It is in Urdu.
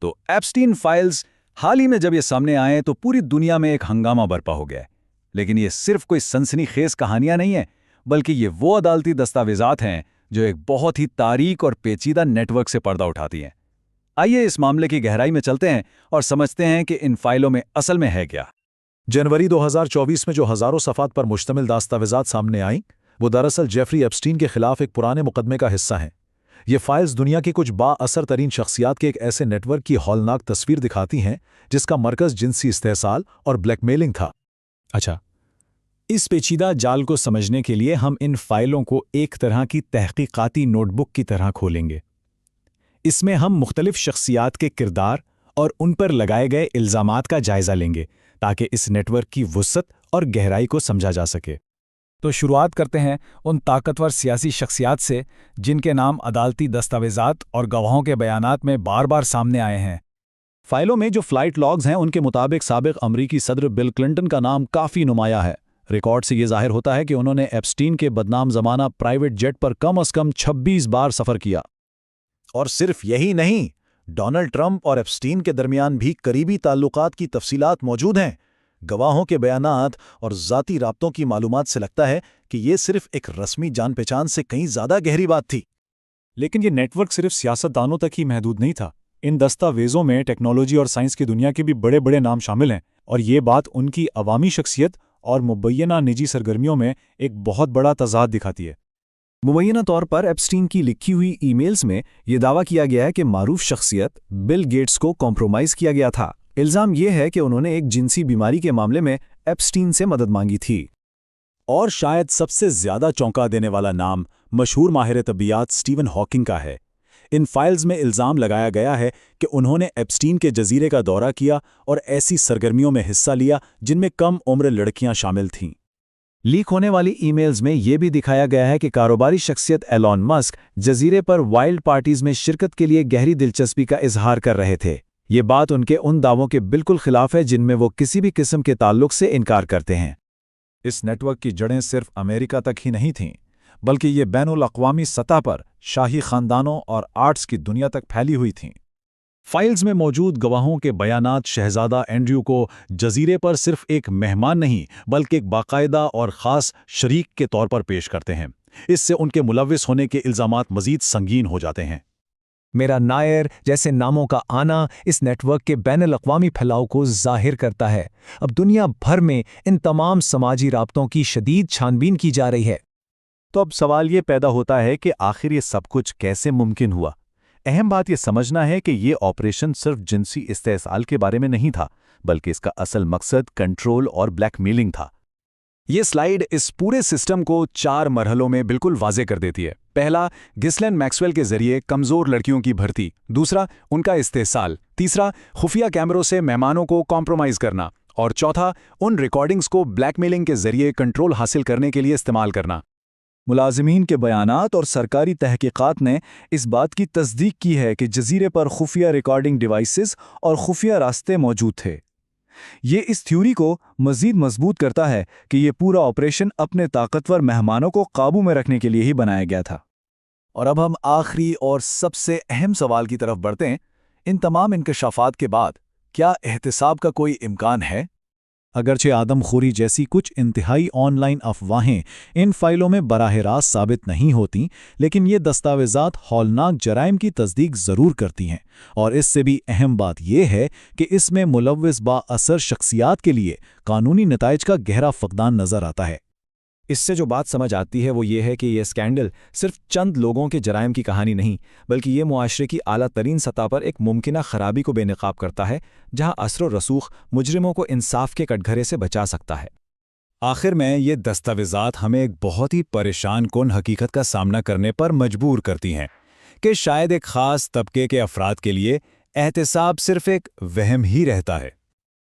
تو ایپسٹین فائلز حال ہی میں جب یہ سامنے آئے تو پوری دنیا میں ایک ہنگامہ برپا ہو گیا ہے۔ لیکن یہ صرف کوئی سنسنی خیز کہانیاں نہیں ہیں، بلکہ یہ وہ عدالتی دستاویزات ہیں جو ایک بہت ہی تاریک اور پیچیدہ نیٹ ورک سے پردہ اٹھاتی ہیں۔ آئیے اس معاملے کی گہرائی میں چلتے ہیں اور سمجھتے ہیں کہ ان فائلوں میں اصل میں ہے کیا۔ جنوری 2024 میں جو ہزاروں صفحات پر مشتمل دستاویزات سامنے آئیں، وہ دراصل جیفری ایپسٹین کے خلاف ایک پرانے مقدمے کا حصہ ہیں۔ یہ فائلز دنیا کی کچھ با اثر ترین شخصیات کے ایک ایسے نیٹ ورک کی ہولناک تصویر دکھاتی ہیں جس کا مرکز جنسی استحصال اور بلیک میلنگ تھا۔ اچھا، اس پیچیدہ جال کو سمجھنے کے لیے ہم ان فائلوں کو ایک طرح کی تحقیقاتی نوٹ بک کی طرح کھولیں گے۔ اس میں ہم مختلف شخصیات کے کردار اور ان پر لگائے گئے الزامات کا جائزہ لیں گے تاکہ اس نیٹ ورک کی وسعت اور گہرائی کو سمجھا جا سکے۔ تو شروعات کرتے ہیں ان طاقتور سیاسی شخصیات سے جن کے نام عدالتی دستاویزات اور گواہوں کے بیانات میں بار بار سامنے آئے ہیں۔ فائلوں میں جو فلائٹ لاگز ہیں ان کے مطابق سابق امریکی صدر بل کلنٹن کا نام کافی نمایاں ہے۔ ریکارڈ سے یہ ظاہر ہوتا ہے کہ انہوں نے ایپسٹین کے بدنام زمانہ پرائیویٹ جیٹ پر کم از کم 26 بار سفر کیا۔ اور صرف یہی نہیں، ڈونلڈ ٹرمپ اور ایپسٹین کے درمیان بھی قریبی تعلقات کی تفصیلات موجود ہیں۔ گواہوں کے بیانات اور ذاتی رابطوں کی معلومات سے لگتا ہے کہ یہ صرف ایک رسمی جان پہچان سے کہیں زیادہ گہری بات تھی۔ لیکن یہ نیٹ ورک صرف سیاست دانوں تک ہی محدود نہیں تھا۔ ان دستاویزوں میں ٹیکنالوجی اور سائنس کی دنیا کے بھی بڑے بڑے نام شامل ہیں، اور یہ بات ان کی عوامی شخصیت اور مبینہ نجی سرگرمیوں میں ایک بہت بڑا تضاد دکھاتی ہے۔ مبینہ طور پر ایپسٹین کی لکھی ہوئی ای میلز میں یہ دعویٰ کیا گیا ہے کہ معروف شخصیت بل گیٹس کو کمپرومائز کیا گیا تھا۔ الزام یہ ہے کہ انہوں نے ایک جنسی بیماری کے معاملے میں ایپسٹین سے مدد مانگی تھی۔ اور شاید سب سے زیادہ چونکا دینے والا نام مشہور ماہر طبیعیات سٹیون ہاکنگ کا ہے۔ ان فائلز میں الزام لگایا گیا ہے کہ انہوں نے ایپسٹین کے جزیرے کا دورہ کیا اور ایسی سرگرمیوں میں حصہ لیا جن میں کم عمر لڑکیاں شامل تھیں۔ لیک ہونے والی ای میلز میں یہ بھی دکھایا گیا ہے کہ کاروباری شخصیت ایلون مسک جزیرے پر وائلڈ پارٹیز میں شرکت کے لیے گہری دلچسپی کا اظہار کر رہے تھے۔ یہ بات ان دعووں کے بالکل خلاف ہے جن میں وہ کسی بھی قسم کے تعلق سے انکار کرتے ہیں۔ اس نیٹ ورک کی جڑیں صرف امریکہ تک ہی نہیں تھیں، بلکہ یہ بین الاقوامی سطح پر شاہی خاندانوں اور آرٹس کی دنیا تک پھیلی ہوئی تھیں۔ فائلز میں موجود گواہوں کے بیانات شہزادہ اینڈریو کو جزیرے پر صرف ایک مہمان نہیں بلکہ ایک باقاعدہ اور خاص شریک کے طور پر پیش کرتے ہیں۔ اس سے ان کے ملوث ہونے کے الزامات مزید سنگین ہو جاتے ہیں۔ میرا نائر جیسے ناموں کا آنا اس نیٹ ورک کے بین الاقوامی پھیلاؤ کو ظاہر کرتا ہے۔ اب دنیا بھر میں ان تمام سماجی رابطوں کی شدید چھان بین کی جا رہی ہے۔ تو اب سوال یہ پیدا ہوتا ہے کہ آخر یہ سب کچھ کیسے ممکن ہوا؟ اہم بات یہ سمجھنا ہے کہ یہ آپریشن صرف جنسی استحصال کے بارے میں نہیں تھا، بلکہ اس کا اصل مقصد کنٹرول اور بلیک میلنگ تھا۔ یہ سلائیڈ اس پورے سسٹم کو 4 مرحلوں میں بالکل واضح کر دیتی ہے۔ پہلا، گھسلین میکسویل کے ذریعے کمزور لڑکیوں کی بھرتی۔ دوسرا، ان کا استحصال۔ تیسرا، خفیہ کیمروں سے مہمانوں کو کمپرومائز کرنا۔ اور چوتھا، ان ریکارڈنگز کو بلیک میلنگ کے ذریعے کنٹرول حاصل کرنے کے لیے استعمال کرنا۔ ملازمین کے بیانات اور سرکاری تحقیقات نے اس بات کی تصدیق کی ہے کہ جزیرے پر خفیہ ریکارڈنگ ڈیوائسز اور خفیہ راستے موجود تھے۔ یہ اس تھیوری کو مزید مضبوط کرتا ہے کہ یہ پورا آپریشن اپنے طاقتور مہمانوں کو قابو میں رکھنے کے لیے ہی بنایا گیا تھا۔ اور اب ہم آخری اور سب سے اہم سوال کی طرف بڑھتے ہیں۔ ان تمام انکشافات کے بعد کیا احتساب کا کوئی امکان ہے؟ اگرچہ آدم خوری جیسی کچھ انتہائی آن لائن افواہیں ان فائلوں میں براہ راست ثابت نہیں ہوتیں، لیکن یہ دستاویزات ہولناک جرائم کی تصدیق ضرور کرتی ہیں۔ اور اس سے بھی اہم بات یہ ہے کہ اس میں ملوث با اثر شخصیات کے لیے قانونی نتائج کا گہرا فقدان نظر آتا ہے۔ اس سے جو بات سمجھ آتی ہے وہ یہ ہے کہ یہ اسکینڈل صرف چند لوگوں کے جرائم کی کہانی نہیں، بلکہ یہ معاشرے کی اعلیٰ ترین سطح پر ایک ممکنہ خرابی کو بے نقاب کرتا ہے، جہاں اثر و رسوخ مجرموں کو انصاف کے کٹگھرے سے بچا سکتا ہے۔ آخر میں یہ دستاویزات ہمیں ایک بہت ہی پریشان کن حقیقت کا سامنا کرنے پر مجبور کرتی ہیں کہ شاید ایک خاص طبقے کے افراد کے لیے احتساب صرف ایک وہم ہی رہتا ہے۔